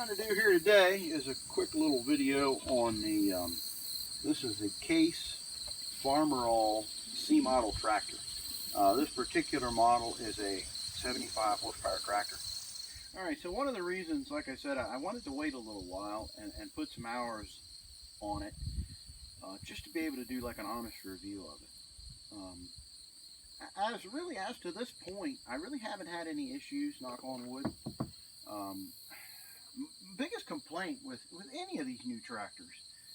I'm going to do here today is a quick little video on the, this is the Case Farmall C model tractor. This particular model is a 75 horsepower tractor. Alright, so one of the reasons, like I said, I wanted to wait a little while and put some hours on it, just to be able to do like an honest review of it. As to this point, I really haven't had any issues, knock on wood. Biggest complaint with any of these new tractors,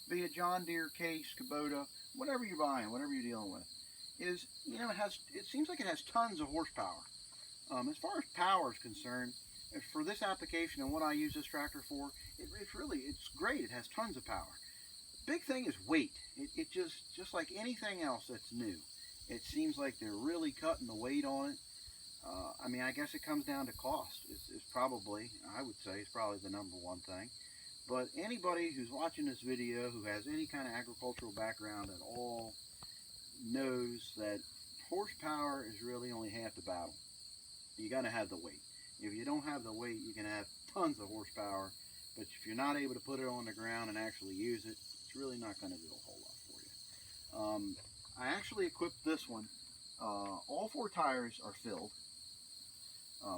be it John Deere, Case, Kubota, whatever you're buying, whatever you're dealing with, is, you know, it seems like it has tons of horsepower. As far as power is concerned, for this application and what I use this tractor for, it's great. It has tons of power. Big thing is weight. It just like anything else that's new, it seems like they're really cutting the weight on it. I mean, I guess it comes down to cost. It's probably, I would say, it's probably the number one thing. But anybody who's watching this video who has any kind of agricultural background at all knows that horsepower is really only half the battle. You got to have the weight. If you don't have the weight, you can have tons of horsepower, but if you're not able to put it on the ground and actually use it, it's really not going to do a whole lot for you. I actually equipped this one. All four tires are filled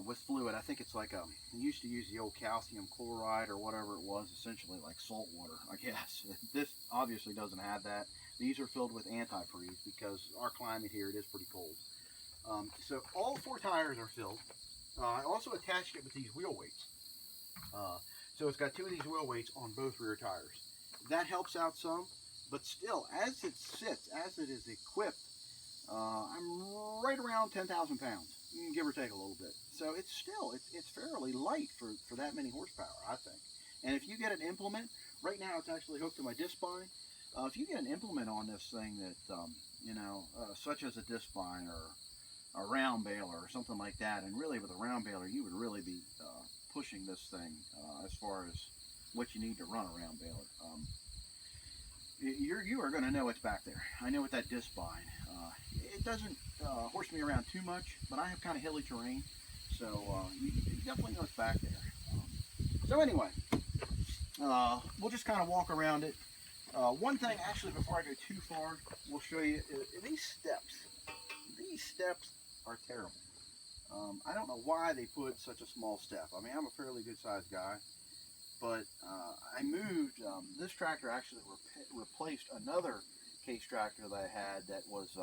with fluid. I think it's like I used to use the old calcium chloride or whatever it was, essentially like salt water, I guess. This obviously doesn't have that. These are filled with antifreeze because our climate here, it is pretty cold. So all four tires are filled. I also attached it with these wheel weights. So it's got two of these wheel weights on both rear tires. That helps out some, but still, as it sits, as it is equipped, I'm right around 10,000 pounds, give or take a little bit. So it's still, it's fairly light for that many horsepower, I think. And if you get an implement, right now it's actually hooked to my disc spine. If you get an implement on this thing that, you know, such as a disc spine or a round baler or something like that, and really with a round baler, you would really be pushing this thing as far as what you need to run a round baler. You are going to know what's back there. I know with that disc spine. It doesn't horse me around too much, but I have kind of hilly terrain, so you definitely know what's back there. So anyway, we'll just kind of walk around it. One thing, actually, before I go too far, we'll show you these steps. These steps are terrible. I don't know why they put such a small step. I mean, I'm a fairly good-sized guy, but I moved. This tractor actually replaced another Case tractor that I had that was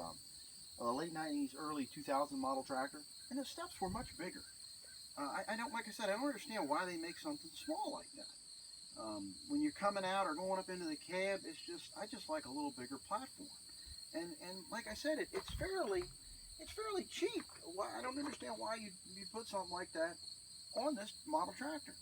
a late 90s, early 2000 model tractor, and the steps were much bigger. I don't, like I said, I don't understand why they make something small like that. When you're coming out or going up into the cab, I just like a little bigger platform. And like I said, it's fairly cheap. I don't understand why you put something like that on this model tractor.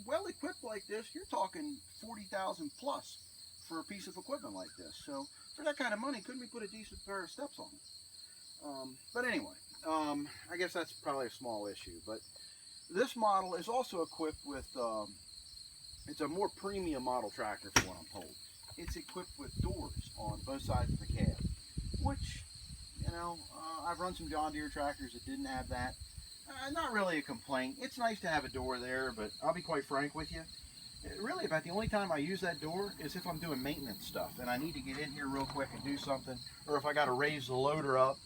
Well equipped like this, you're talking 40,000 plus for a piece of equipment like this. So for that kind of money, couldn't we put a decent pair of steps on it? But anyway, I guess that's probably a small issue. But this model is also equipped with, it's a more premium model tractor for what I'm told. It's equipped with doors on both sides of the cab, which, you know, I've run some John Deere tractors that didn't have that. Not really a complaint. It's nice to have a door there, but I'll be quite frank with you. Really, about the only time I use that door is if I'm doing maintenance stuff and I need to get in here real quick and do something, or if I got to raise the loader up.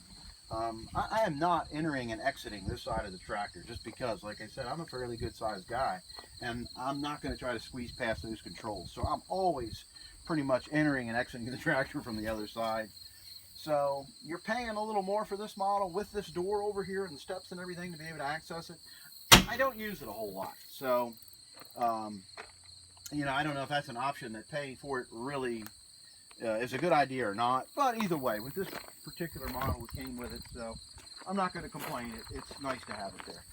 I am not entering and exiting this side of the tractor just because, like I said, I'm a fairly good-sized guy, and I'm not going to try to squeeze past those controls. So I'm always pretty much entering and exiting the tractor from the other side. So you're paying a little more for this model with this door over here and the steps and everything to be able to access it. I don't use it a whole lot. So, you know, I don't know if that's an option that paying for it really is a good idea or not. But either way, with this particular model, it came with it. So I'm not going to complain. It's nice to have it there.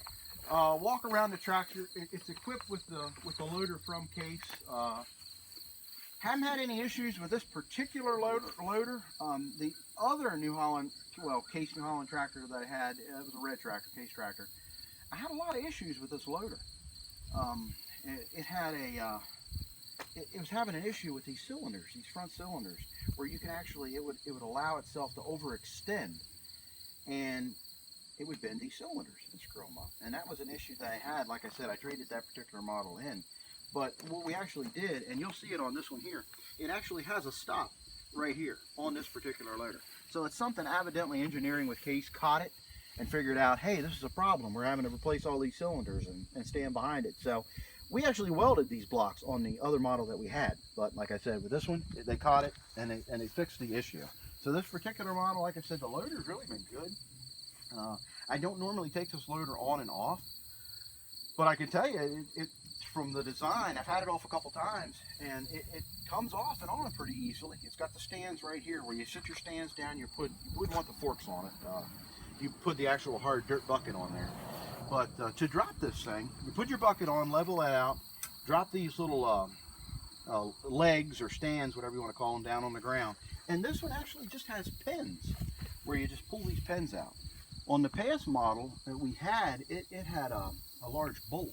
Walk around the tractor. It's equipped with the loader from Case. Haven't had any issues with this particular loader. The other New Holland, well, Case New Holland tractor that I had, it was a red tractor, Case tractor. I had a lot of issues with this loader. It was having an issue with these cylinders, these front cylinders, where you can actually, it would allow itself to overextend. And it would bend these cylinders and screw them up. And that was an issue that I had. Like I said, I traded that particular model in. But what we actually did, and you'll see it on this one here, it actually has a stop right here on this particular loader. So it's something evidently engineering with Case caught it and figured out, hey, this is a problem. We're having to replace all these cylinders and stand behind it. So we actually welded these blocks on the other model that we had. But like I said, with this one, they caught it and they fixed the issue. So this particular model, like I said, the loader's really been good. I don't normally take this loader on and off, but I can tell you, it from the design, I've had it off a couple times, and it comes off and on pretty easily. It's got the stands right here where you sit your stands down. You wouldn't want the forks on it. You put the actual hard dirt bucket on there. But to drop this thing, you put your bucket on, level it out, drop these little legs or stands, whatever you want to call them, down on the ground. And this one actually just has pins where you just pull these pins out. On the past model that we had, it had a large bolt.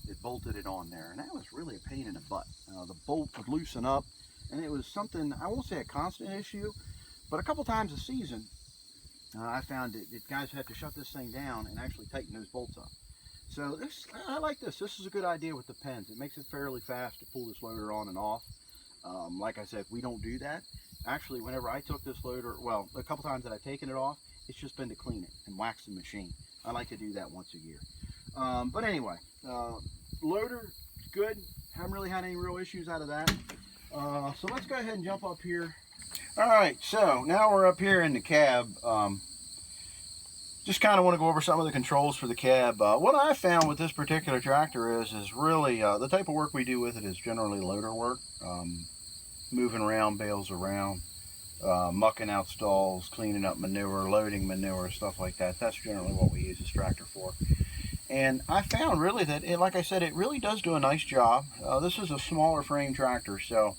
It bolted it on there, and that was really a pain in the butt. The bolt would loosen up, and it was something, I won't say a constant issue, but a couple times a season, I found that guys had to shut this thing down and actually tighten those bolts up. So this, I like this. This is a good idea with the pins. It makes it fairly fast to pull this loader on and off. Like I said, we don't do that. Actually, whenever I took this loader, well, a couple times that I've taken it off, it's just been to clean it and wax the machine. I like to do that once a year. But anyway, loader, good. Haven't really had any real issues out of that. So let's go ahead and jump up here. All right, so now we're up here in the cab. Just kind of want to go over some of the controls for the cab. What I found with this particular tractor is really the type of work we do with it is generally loader work. Moving around, bales around, mucking out stalls, cleaning up manure, loading manure, stuff like that. That's generally what we use this tractor for. And I found really that, like I said, it really does do a nice job. This is a smaller frame tractor, so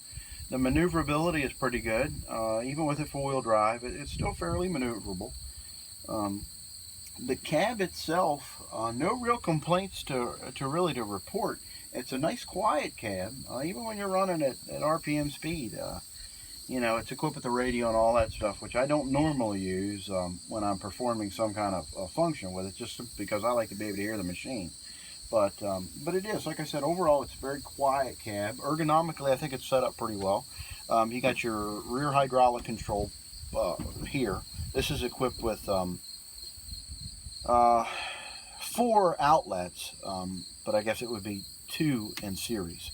the maneuverability is pretty good. Even with it four-wheel drive, it's still fairly maneuverable. The cab itself, no real complaints to report. It's a nice quiet cab, even when you're running at RPM speed. You know, it's equipped with the radio and all that stuff, which I don't normally use when I'm performing some kind of function with it, just because I like to be able to hear the machine. But it is, like I said, overall it's a very quiet cab. Ergonomically, I think it's set up pretty well. You got your rear hydraulic control here. This is equipped with 4 outlets, but I guess it would be 2 in series.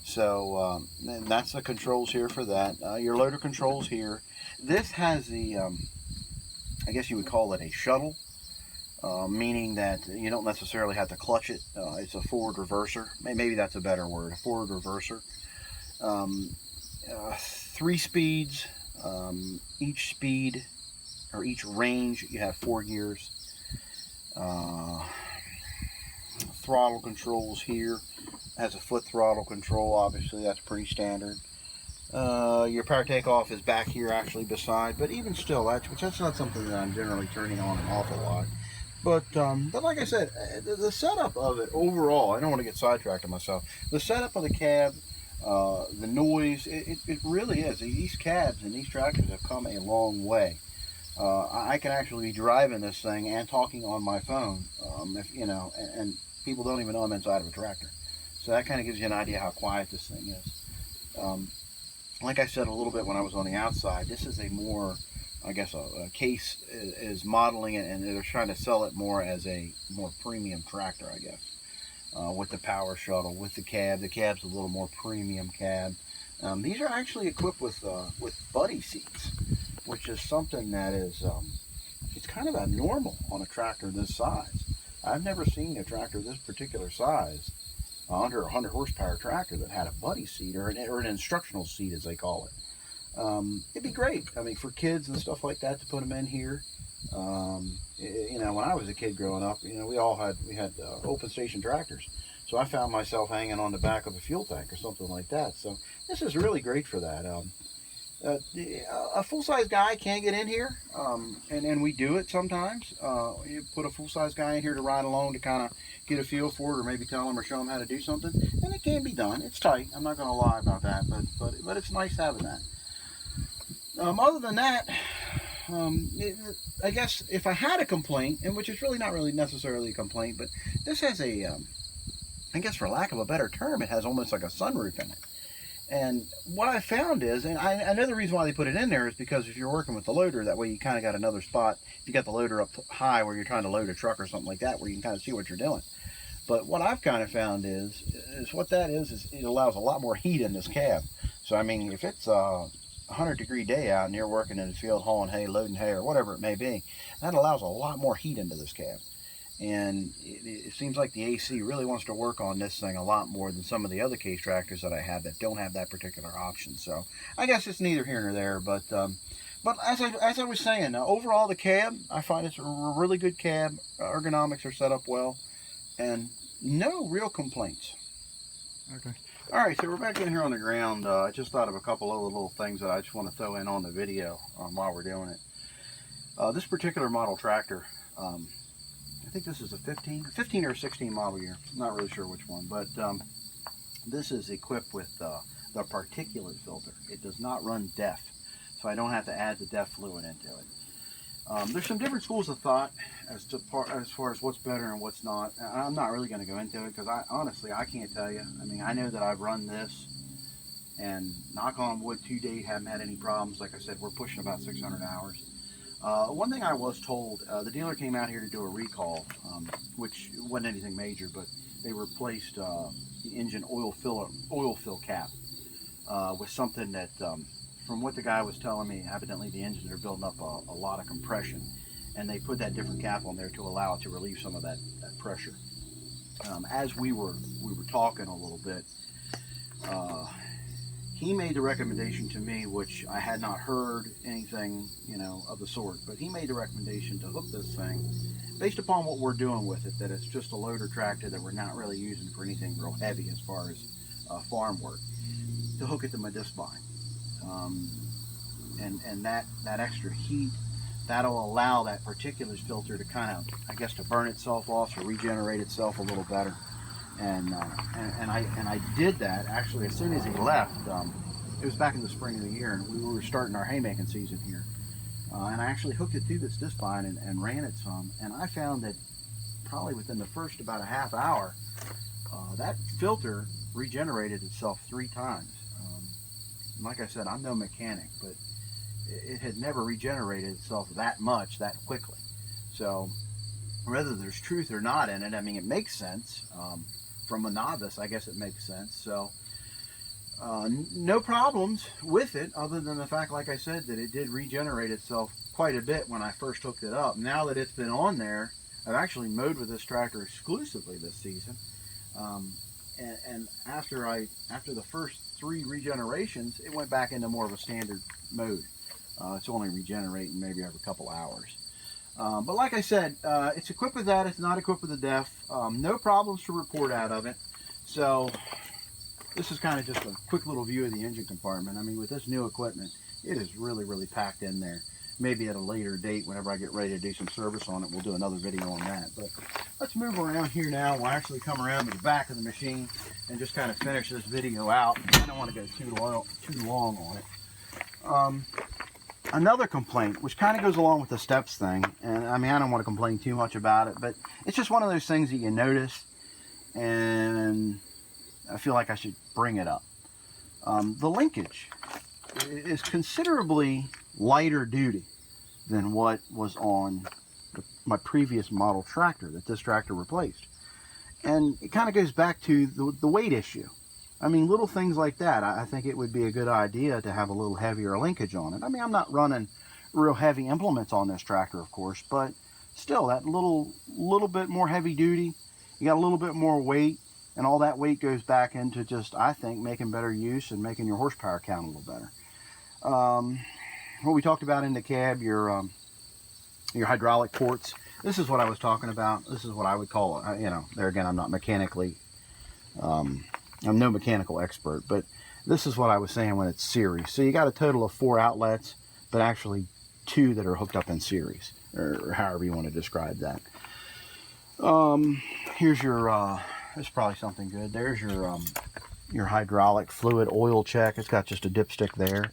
So and that's the controls here for that. Your loader controls here. This has the, I guess you would call it a shuttle, meaning that you don't necessarily have to clutch it. It's a forward reverser. Maybe that's a better word, a forward reverser. 3 speeds. Each speed, or each range, you have 4 gears. Throttle controls here. Has a foot throttle control, obviously that's pretty standard. Your power takeoff is back here actually beside, but even still, that's not something that I'm generally turning on and off a lot. But like I said, the setup of it overall, I don't want to get sidetracked on myself. The setup of the cab, the noise, it really is. These cabs and these tractors have come a long way. I can actually be driving this thing and talking on my phone, if you know, and people don't even know I'm inside of a tractor. So that kind of gives you an idea how quiet this thing is. Like I said a little bit when I was on the outside, this is a more, I guess, a Case is modeling it, and they're trying to sell it more as a more premium tractor, I guess. With the power shuttle, with the cab. The cab's a little more premium cab. These are actually equipped with buddy seats, which is something that is, it's kind of abnormal on a tractor this size. I've never seen a tractor this particular size, under 100 horsepower tractor, that had a buddy seat or an instructional seat, as they call it. It'd be great. I mean, for kids and stuff like that, to put them in here. You know, when I was a kid growing up, you know, we had open station tractors, so I found myself hanging on the back of a fuel tank or something like that. So this is really great for that. A full-size guy can get in here, and we do it sometimes. You put a full-size guy in here to ride along to kind of get a feel for it, or maybe tell him or show him how to do something, and it can be done. It's tight. I'm not going to lie about that, but it's nice having that. Other than that, I guess if I had a complaint, and which is really not really necessarily a complaint, but this has a, I guess for lack of a better term, it has almost like a sunroof in it. And what I found is, and I know the reason why they put it in there is because if you're working with the loader, that way you kind of got another spot. If you got the loader up high where you're trying to load a truck or something like that, where you can kind of see what you're doing. But what I've kind of found is what that is it allows a lot more heat in this cab. So I mean, if it's a 100-degree day out and you're working in the field hauling hay, loading hay, or whatever it may be, that allows a lot more heat into this cab. And it seems like the AC really wants to work on this thing a lot more than some of the other Case tractors that I have that don't have that particular option. So I guess it's neither here nor there. But as I was saying, overall the cab, I find it's a really good cab. Ergonomics are set up well, and no real complaints. Okay. All right, so we're back in here on the ground. I just thought of a couple other little things that I just want to throw in on the video while we're doing it. This particular model tractor, I think this is a 15 or 16 model year. I'm not really sure which one, but this is equipped with the particulate filter. It does not run DEF, so I don't have to add the DEF fluid into it. There's some different schools of thought as far as what's better and what's not. I'm not really going to go into it because honestly I can't tell you. I mean, I know that I've run this, and knock on wood, to date haven't had any problems. Like I said, we're pushing about 600 hours. One thing I was told, the dealer came out here to do a recall, which wasn't anything major, but they replaced the engine oil fill cap with something that, from what the guy was telling me, evidently the engines are building up a lot of compression, and they put that different cap on there to allow it to relieve some of that pressure. As we were talking a little bit, he made the recommendation to me, which I had not heard anything, of the sort, but he made the recommendation to hook this thing, based upon what we're doing with it, that it's just a loader tractor that we're not really using for anything real heavy as far as farm work, to hook it to my disc spine. And that extra heat, that'll allow that particulate filter to kind of, I guess, to burn itself off, to regenerate itself a little better. And I did that actually as soon as he left. It was back in the spring of the year, and we were starting our haymaking season here. And I actually hooked it to this disc spine and ran it some, and I found that probably within the first about a half hour, that filter regenerated itself 3 times. Like I said, I'm no mechanic, but it had never regenerated itself that much that quickly. So whether there's truth or not in it, I mean, it makes sense. From a novice, I guess it makes sense. So no problems with it, other than the fact, like I said, that it did regenerate itself quite a bit when I first hooked it up. Now that it's been on there, I've actually mowed with this tractor exclusively this season. And after the first 3 regenerations, it went back into more of a standard mode. It's only regenerating maybe every couple hours. But like I said, it's equipped with that. It's not equipped with the DEF. No problems to report out of it. So this is kind of just a quick little view of the engine compartment. I mean, with this new equipment, it is really, really packed in there. Maybe at a later date, whenever I get ready to do some service on it, we'll do another video on that. But let's move around here now. We'll actually come around to the back of the machine and just kind of finish this video out. I don't want to go too long on it. Another complaint, which kind of goes along with the steps thing, and I mean, I don't want to complain too much about it, but it's just one of those things that you notice, and I feel like I should bring it up. The linkage is considerably lighter duty than what was on my previous model tractor that this tractor replaced. And it kind of goes back to the weight issue. I mean, little things like that, I think it would be a good idea to have a little heavier linkage on it. I mean, I'm not running real heavy implements on this tractor, of course, but still, that little bit more heavy duty, you got a little bit more weight, and all that weight goes back into just, I think, making better use and making your horsepower count a little better. What we talked about in the cab, your hydraulic ports, this is what I was talking about. This is what I would call it. There again, I'm not mechanically, I'm no mechanical expert, but this is what I was saying when it's series. So you got a total of 4 outlets, but actually 2 that are hooked up in series, or however you want to describe that. Here's your, this is probably something good. There's your hydraulic fluid oil check. It's got just a dipstick there.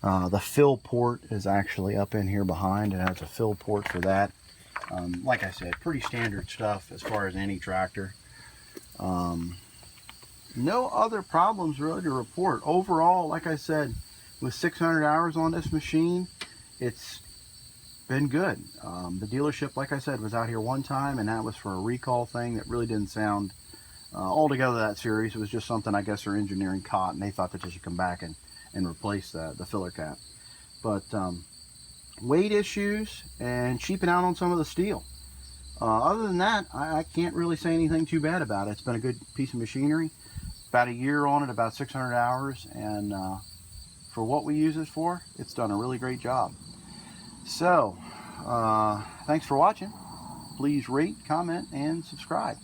The fill port is actually up in here behind. It has a fill port for that. Like I said, pretty standard stuff as far as any tractor. No other problems really to report. Overall, like I said, with 600 hours on this machine, it's been good. The dealership, like I said, was out here one time, and that was for a recall thing that really didn't sound altogether that serious. It was just something I guess their engineering caught, and they thought that they should come back and replace the filler cap. But weight issues and cheaping out on some of the steel. Other than that, I can't really say anything too bad about it. It's been a good piece of machinery. About a year on it, about 600 hours, and for what we use it for, it's done a really great job. So, thanks for watching. Please rate, comment, and subscribe.